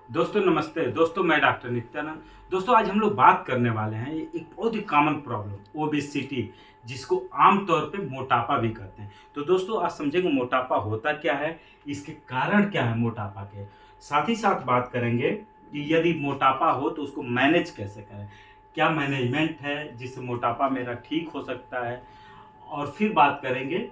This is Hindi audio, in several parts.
दोस्तों नमस्ते। दोस्तों मैं डॉक्टर नित्यानंद। दोस्तों आज हम लोग बात करने वाले हैं एक बहुत ही कॉमन प्रॉब्लम ओबेसिटी, जिसको आम तौर पे मोटापा भी कहते हैं। तो दोस्तों आज समझेंगे मोटापा होता क्या है, इसके कारण क्या है मोटापा के। साथ ही साथ बात करेंगे कि यदि मोटापा हो तो उसको मैनेज कैसे करें, क्या मैनेजमेंट है जिससे मोटापा मेरा ठीक हो सकता है। और फिर बात करेंगे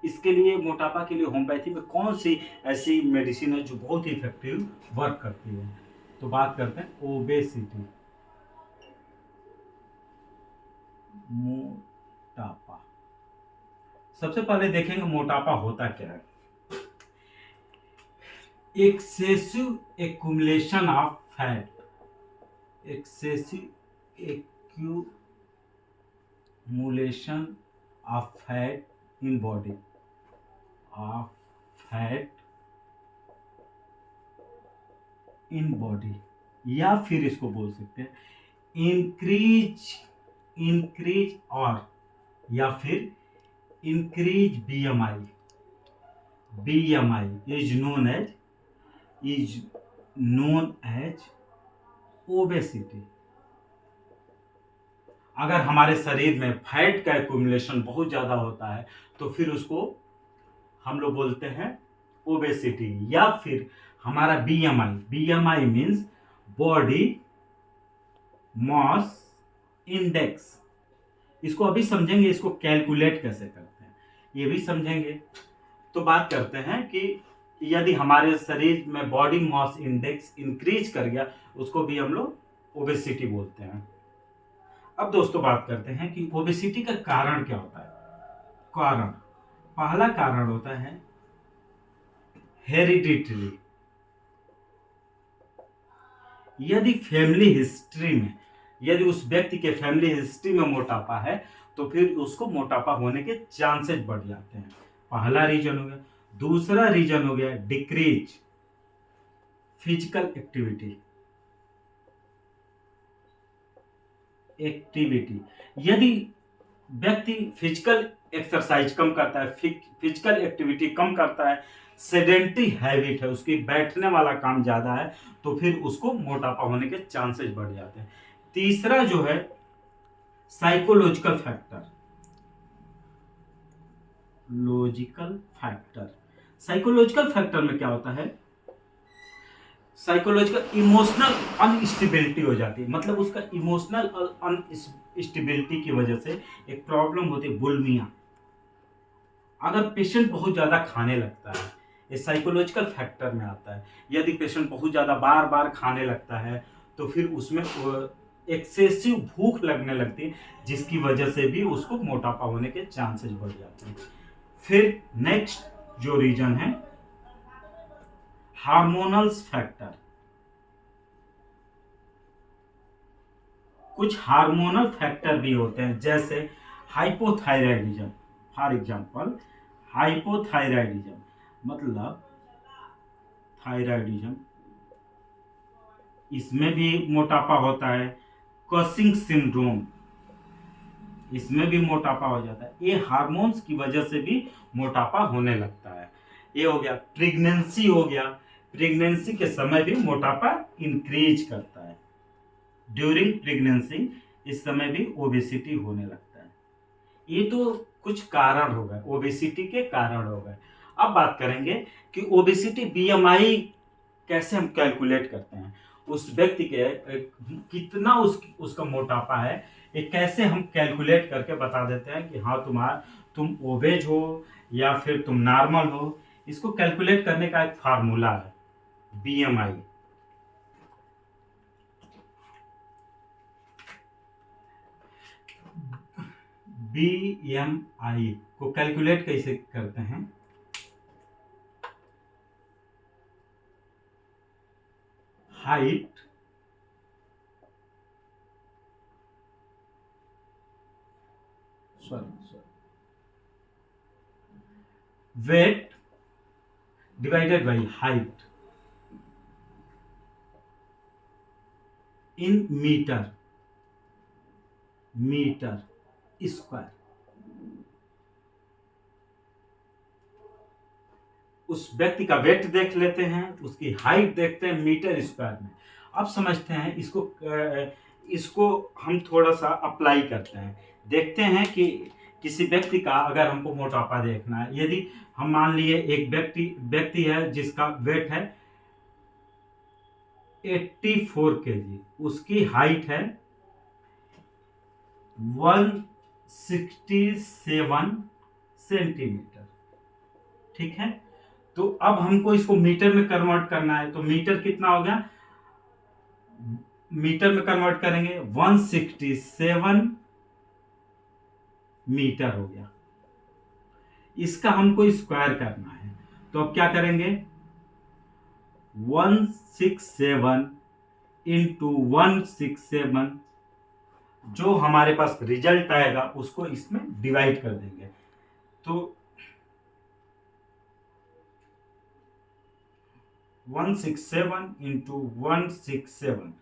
इसके लिए मोटापा के लिए होम्योपैथी में कौन सी ऐसी मेडिसिन है जो बहुत ही इफेक्टिव वर्क करती है। तो बात करते हैं ओबेसिटी, मोटापा। सबसे पहले देखेंगे मोटापा होता क्या है। Excessive accumulation of fat, excessive accumulation of fat in body, of fat in body, या फिर इसको बोल सकते हैं इंक्रीज इंक्रीज और या फिर increase BMI. BMI is known as obesity. अगर हमारे शरीर में फैट का एक्यूमुलेशन बहुत ज्यादा होता है तो फिर उसको हम लोग बोलते हैं ओबेसिटी। या फिर हमारा BMI, BMI means body mass index, इसको अभी समझेंगे, इसको कैलकुलेट कैसे करते हैं ये भी समझेंगे। तो बात करते हैं कि यदि हमारे शरीर में बॉडी मास इंडेक्स इंक्रीज कर गया उसको भी हम लोग ओबेसिटी बोलते हैं। अब दोस्तों बात करते हैं कि ओबेसिटी का कारण क्या होता है। कारण, पहला कारण होता है हेरिडिटरी। यदि फैमिली हिस्ट्री में, यदि उस व्यक्ति के फैमिली हिस्ट्री में मोटापा है तो फिर उसको मोटापा होने के चांसेस बढ़ जाते हैं। पहला रीजन हो गया। दूसरा रीजन हो गया डिक्रीज फिजिकल एक्टिविटी। एक्टिविटी, यदि व्यक्ति फिजिकल एक्सरसाइज कम करता है, फिजिकल एक्टिविटी कम करता है, सेडेंटरी हैबिट है, उसकी बैठने वाला काम ज्यादा है, तो फिर उसको मोटापा होने के चांसेस बढ़ जाते हैं। तीसरा जो है psychological factor, logical factor. Psychological factor में क्या होता है, साइकोलॉजिकल इमोशनल अनस्टेबिलिटी हो जाती है। मतलब उसका इमोशनल अनस्टेबिलिटी की वजह से एक प्रॉब्लम होती है बुलिमिया। अगर पेशेंट बहुत ज़्यादा खाने लगता है, ये साइकोलॉजिकल फैक्टर में आता है। यदि पेशेंट बहुत ज़्यादा बार बार खाने लगता है तो फिर उसमें एक्सेसिव भूख लगने लगती है, जिसकी वजह से भी उसको मोटापा होने के चांसेस बढ़ जाते हैं। फिर नेक्स्ट जो रीजन है हार्मोनल्स फैक्टर। कुछ हार्मोनल फैक्टर भी होते हैं जैसे हाइपोथायराइडिज्म। फॉर एग्जांपल हाइपोथायराइडिज्म मतलब थायराइडिज्म, इसमें भी मोटापा होता है। कसिंग सिंड्रोम, इसमें भी मोटापा हो जाता है। ये हार्मोन्स की वजह से भी मोटापा होने लगता है। ये हो गया। प्रेगनेंसी हो गया, प्रेगनेंसी के समय भी मोटापा इंक्रीज करता है। ड्यूरिंग प्रेगनेंसी इस समय भी ओबेसिटी होने लगता है। ये तो कुछ कारण हो गए, ओबेसिटी के कारण हो गए। अब बात करेंगे कि ओबेसिटी बीएमआई कैसे हम कैलकुलेट करते हैं। उस व्यक्ति के कितना उसका मोटापा है, ये कैसे हम कैलकुलेट करके बता देते हैं कि हाँ तुम ओबेज हो या फिर तुम नॉर्मल हो। इसको कैलकुलेट करने का एक फार्मूला है, बीएमआई। बीएमआई को कैलकुलेट कैसे करते हैं, height sorry weight divided by height in metre square. उस व्यक्ति का वेट देख लेते हैं, उसकी हाइट देखते हैं मीटर स्क्वायर में। अब समझते हैं इसको हम थोड़ा सा अप्लाई करते हैं। देखते हैं कि किसी व्यक्ति का अगर हमको मोटापा देखना है, यदि हम मान लिए एक व्यक्ति है जिसका वेट है 84 केजी, उसकी हाइट है 167 सेंटीमीटर, ठीक है। तो अब हमको इसको मीटर में कन्वर्ट करना है, तो मीटर कितना हो गया, मीटर में कन्वर्ट करेंगे 167 मीटर हो गया। इसका हमको स्क्वायर करना है, तो अब क्या करेंगे, 167 इंटू 167, जो हमारे पास रिजल्ट आएगा उसको इसमें डिवाइड कर देंगे। तो 167 इंटू 167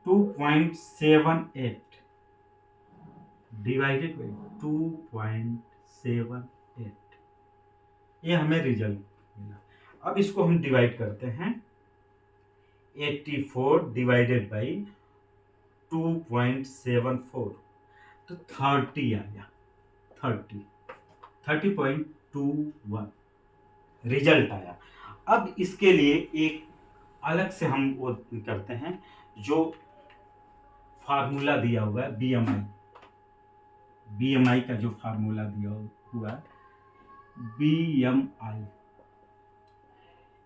2.78 डिवाइडेड बाई 2.78, ये हमें रिजल्ट मिला। अब इसको हम डिवाइड करते हैं, 84 डिवाइडेड बाई 2.74, तो 30 आ गया, 30.21 रिजल्ट आया। अब इसके लिए एक अलग से हम वो करते हैं, जो फार्मूला दिया हुआ है बीएमआई का जो फार्मूला दिया हुआ है बीएमआई,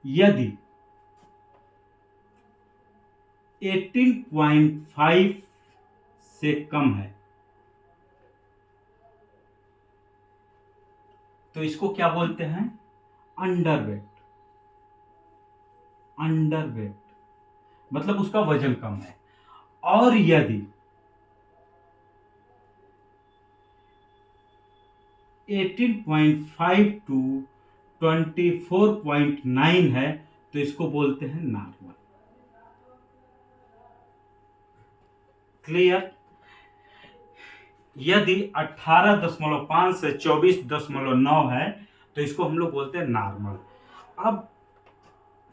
यदि 18.5 से कम है तो इसको क्या बोलते हैं, अंडरवेट। मतलब उसका वजन कम है। और यदि 18.5 टू 24.9 है तो इसको बोलते हैं नॉर्मल। क्लियर। यदि 18.5 से 24.9 है तो इसको हम लोग बोलते हैं नॉर्मल। अब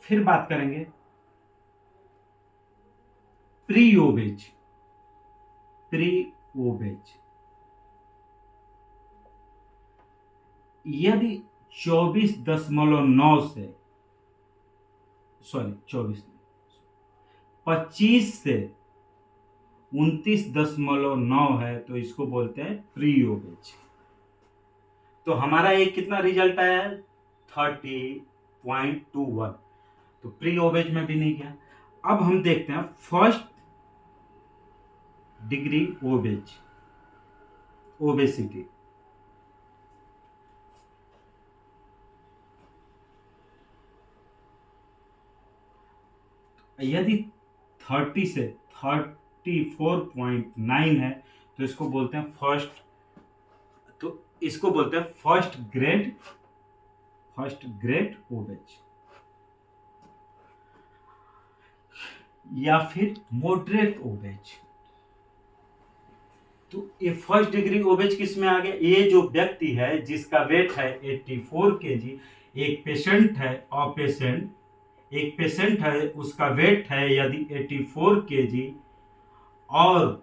फिर बात करेंगे प्री ओबेज। यदि 24.9 से 25 से 29.9 है तो इसको बोलते हैं प्री ओबेज। तो हमारा एक कितना रिजल्ट आया है, 30.21, तो प्री ओबेज में भी नहीं गया। अब हम देखते हैं फर्स्ट डिग्री ओबेसिटी। यदि 30 से 34.9 है तो इसको बोलते हैं फर्स्ट ग्रेड ओबेज, या फिर मॉडरेट ओबेज। तो ये फर्स्ट डिग्री ओबेज किस में आ गया, ये जो व्यक्ति है जिसका वेट है 84 केजी, एक पेशेंट है उसका वेट है यदि 84 केजी, और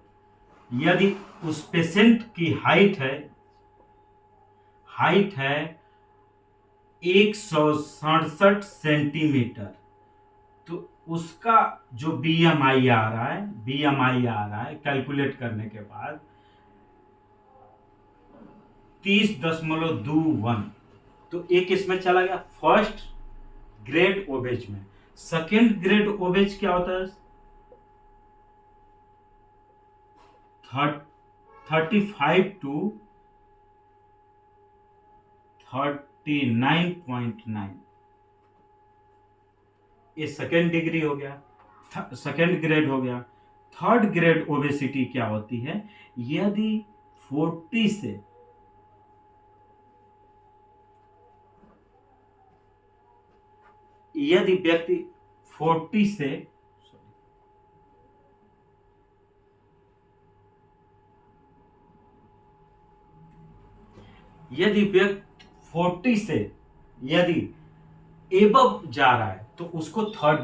यदि उस पेशेंट की हाइट है 167 सेंटीमीटर, तो उसका जो बीएमआई आ रहा है कैलकुलेट करने के बाद 30.21, तो एक इसमें चला गया फर्स्ट ग्रेड ओबेज में। सेकेंड ग्रेड ओबेज क्या होता है, 35 टू 39.9, ये सेकेंड डिग्री हो गया, सेकेंड ग्रेड हो गया। थर्ड ग्रेड ओबेसिटी क्या होती है, यदि 40 से यदि व्यक्ति 40 से 40 यदि व्यक्ति 40 से यदि एबव जा रहा है तो उसको थर्ड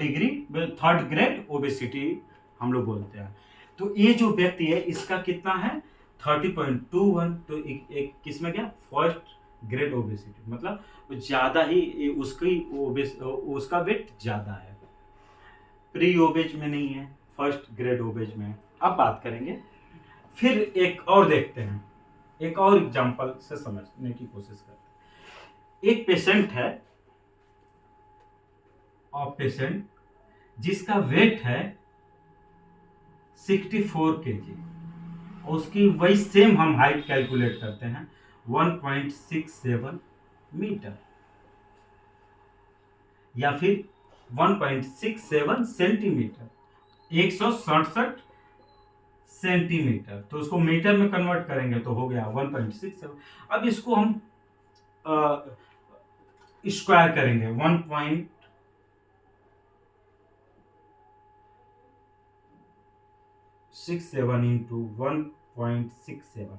ग्रेड ओबेसिटी हम लोग बोलते हैं। तो ये जो व्यक्ति है इसका कितना है 30.21, तो एक किस में गया फर्स्ट ग्रेड ओबेसिटी, मतलब ज्यादा ही उसका वेट ज्यादा है, प्री ओबेज में नहीं है, फर्स्ट ग्रेड ओबेज में है। अब बात करेंगे, फिर एक और देखते हैं, एक और एग्जांपल से समझने की कोशिश करते हैं। एक पेशेंट है और पेशेंट जिसका वेट है 64 kg, उसकी वही सेम हम हाइट कैलकुलेट करते हैं 1.67 मीटर या फिर 1.67 सेंटीमीटर, 167 सेंटीमीटर, तो उसको मीटर में कन्वर्ट करेंगे तो हो गया 1.67। अब इसको हम स्क्वायर करेंगे 1.67 इंटू 1.67,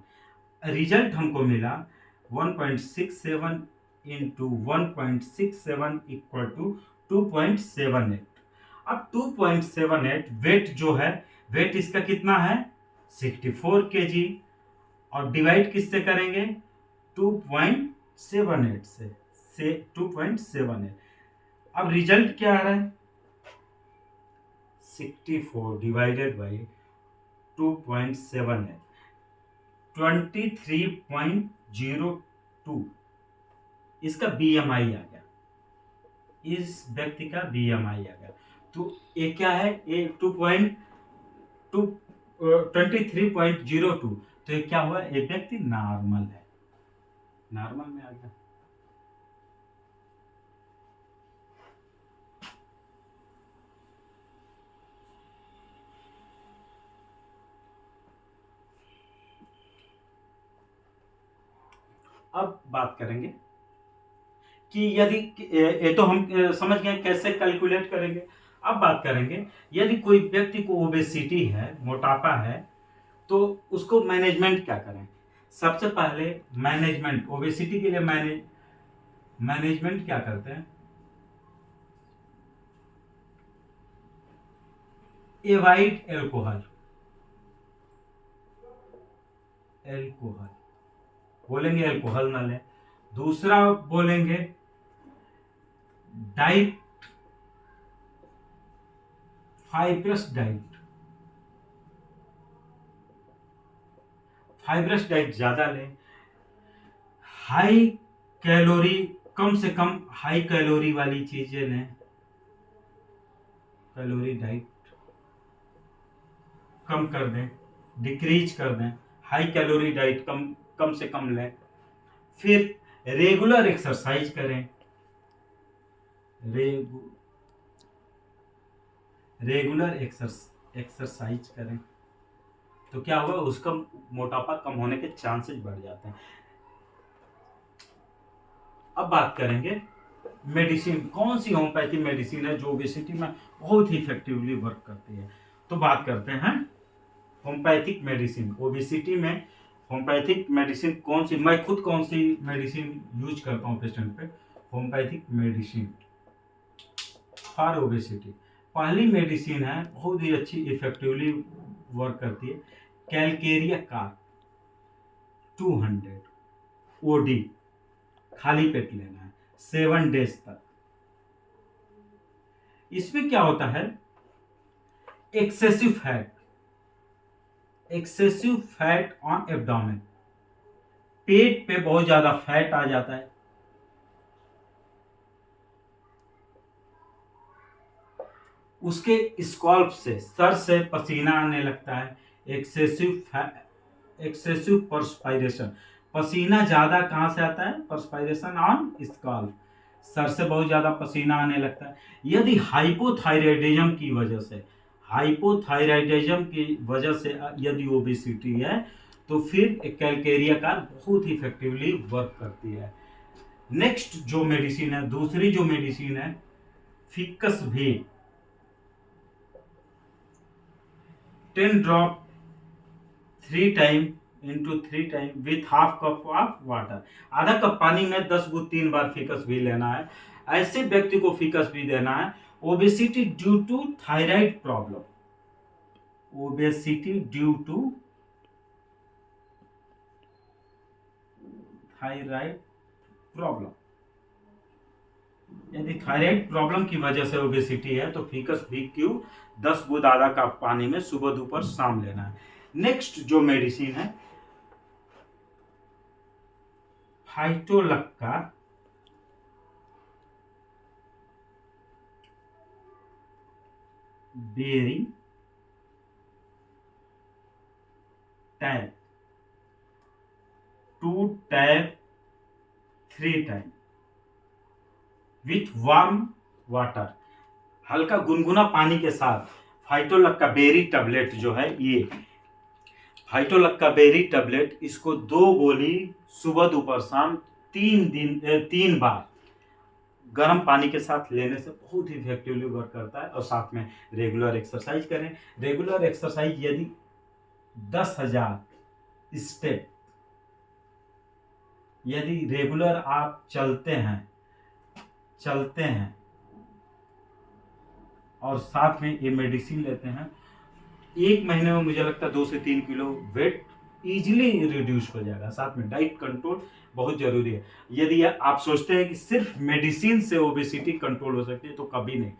रिजल्ट हमको मिला 1.67 इंटू 1.67 इक्वल टू 2.78। अब 2.78 वेट जो है, वेट इसका कितना है 64 kg, और डिवाइड किससे करेंगे 2.78 से 2.78। अब रिजल्ट क्या आ रहा है 64 डिवाइडेड बाई 2.78, 23.02 इसका BMI आ गया, इस व्यक्ति का BMI आ गया। तो ये क्या है, ये 23.02, तो ये क्या हुआ, ये व्यक्ति नॉर्मल है, नॉर्मल में आ गया। अब बात करेंगे कि यदि ये तो हम समझ गए कैसे कैलकुलेट करेंगे। अब बात करेंगे यदि कोई व्यक्ति को ओबेसिटी है, मोटापा है, तो उसको मैनेजमेंट क्या करें। सबसे पहले मैनेजमेंट, ओबेसिटी के लिए मैनेजमेंट क्या करते हैं, एवॉइड एल्कोहल बोलेंगे, एल्कोहल ना लें। दूसरा बोलेंगे डाइट, फाइब्रस डाइट ज्यादा लें। हाई कैलोरी, कम से कम हाई कैलोरी वाली चीजें लें, कैलोरी डाइट कम कर दें, डिक्रीज कर दें, हाई कैलोरी डाइट कम से कम लें। फिर रेगुलर एक्सरसाइज करें, रेगुलर एक्सरसाइज करें, तो क्या होगा, उसका मोटापा कम होने के चांसेस बढ़ जाते हैं। अब बात करेंगे मेडिसिन, कौन सी होम्योपैथी मेडिसिन है जो ओबेसिटी में बहुत ही इफेक्टिवली वर्क करती है। तो बात करते हैं होम्योपैथिक मेडिसिन। ओबेसिटी में होम्योपैथिक मेडिसिन कौन सी, मैं खुद कौन सी मेडिसिन यूज करता हूँ पेशेंट पे, होम्योपैथिक मेडिसिन फॉर ओबेसिटी। पहली मेडिसिन है, बहुत ही अच्छी इफेक्टिवली वर्क करती है, कैलकेरिया कार्ब 200 OD, खाली पेट लेना है 7 डेज तक। इसमें क्या होता है, एक्सेसिव फैट ऑन एब्डोमेन, पेट पे बहुत ज्यादा फैट आ जाता है, उसके स्कॉल्प से, सर से पसीना आने लगता है, एक्सेसिव पर्सपायरेशन, पसीना ज्यादा कहां से आता है, पर्सपायरेशन ऑन स्कॉल्प, सर से बहुत ज्यादा पसीना आने लगता है। यदि हाइपोथायराइडिज्म की वजह से यदि ओबेसिटी है तो फिर कैलकेरिया का बहुत ही इफेक्टिवली वर्क करती है। नेक्स्ट जो मेडिसिन है, दूसरी जो मेडिसिन है, फिकस भी 10 drop 3 time into 3 time with half cup of water. आधा कप पानी में 10 बूंद 3 बार फिकस भी लेना है। ऐसे व्यक्ति को फिकस भी देना है obesity due to thyroid problem, obesity due to thyroid problem. यदि थायराइड प्रॉब्लम की वजह से ओबेसिटी है तो फिकस भी क्यू 10 बूंद आधा कप पानी में सुबह दोपहर शाम लेना है। नेक्स्ट जो मेडिसिन है phytolacca berry tab 2 tab 3 time with warm water, हल्का गुनगुना पानी के साथ। फाइटोलक्का बेरी टैबलेट जो है, ये फाइटोलक्का बेरी टैबलेट, इसको 2 गोली सुबह दोपहर शाम 3 बार गर्म पानी के साथ लेने से बहुत ही इफेक्टिवली वर्क करता है। और साथ में रेगुलर एक्सरसाइज करें। रेगुलर एक्सरसाइज यदि 10,000 स्टेप यदि रेगुलर आप चलते हैं और साथ में ये मेडिसिन लेते हैं, 1 महीने में मुझे लगता है 2 से 3 किलो वेट इजीली रिड्यूस हो जाएगा। साथ में डाइट कंट्रोल बहुत जरूरी है। यदि आप सोचते हैं कि सिर्फ मेडिसिन से ओबेसिटी कंट्रोल हो सकती है तो कभी नहीं।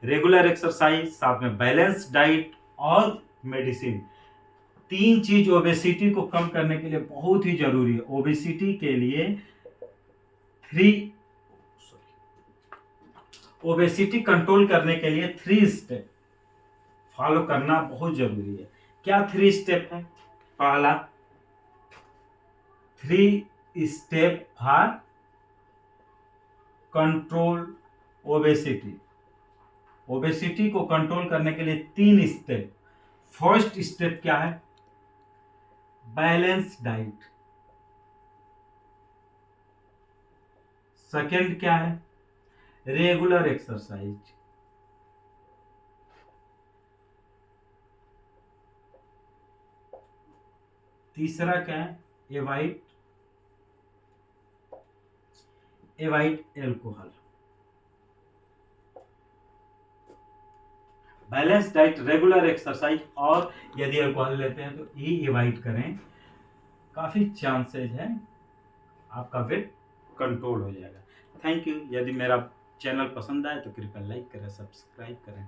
रेगुलर एक्सरसाइज, साथ में बैलेंस डाइट और मेडिसिन, 3 चीज ओबेसिटी को कम करने के लिए बहुत ही जरूरी है। ओबेसिटी के लिए ओबेसिटी कंट्रोल करने के लिए 3 स्टेप फॉलो करना बहुत जरूरी है। क्या 3 स्टेप है? पहला, 3 step for control obesity. Obesity को कंट्रोल करने के लिए 3 स्टेप। फर्स्ट स्टेप क्या है? Balance diet. सेकंड क्या है? Regular exercise. तीसरा क्या है? Avoid alcohol. Balance diet, regular exercise और यदि अल्कोहल लेते हैं तो ये एवॉइड करें। काफी चांसेस है आपका वेट कंट्रोल हो जाएगा। Thank you. यदि मेरा चैनल पसंद आए तो कृपया लाइक करें, सब्सक्राइब करें।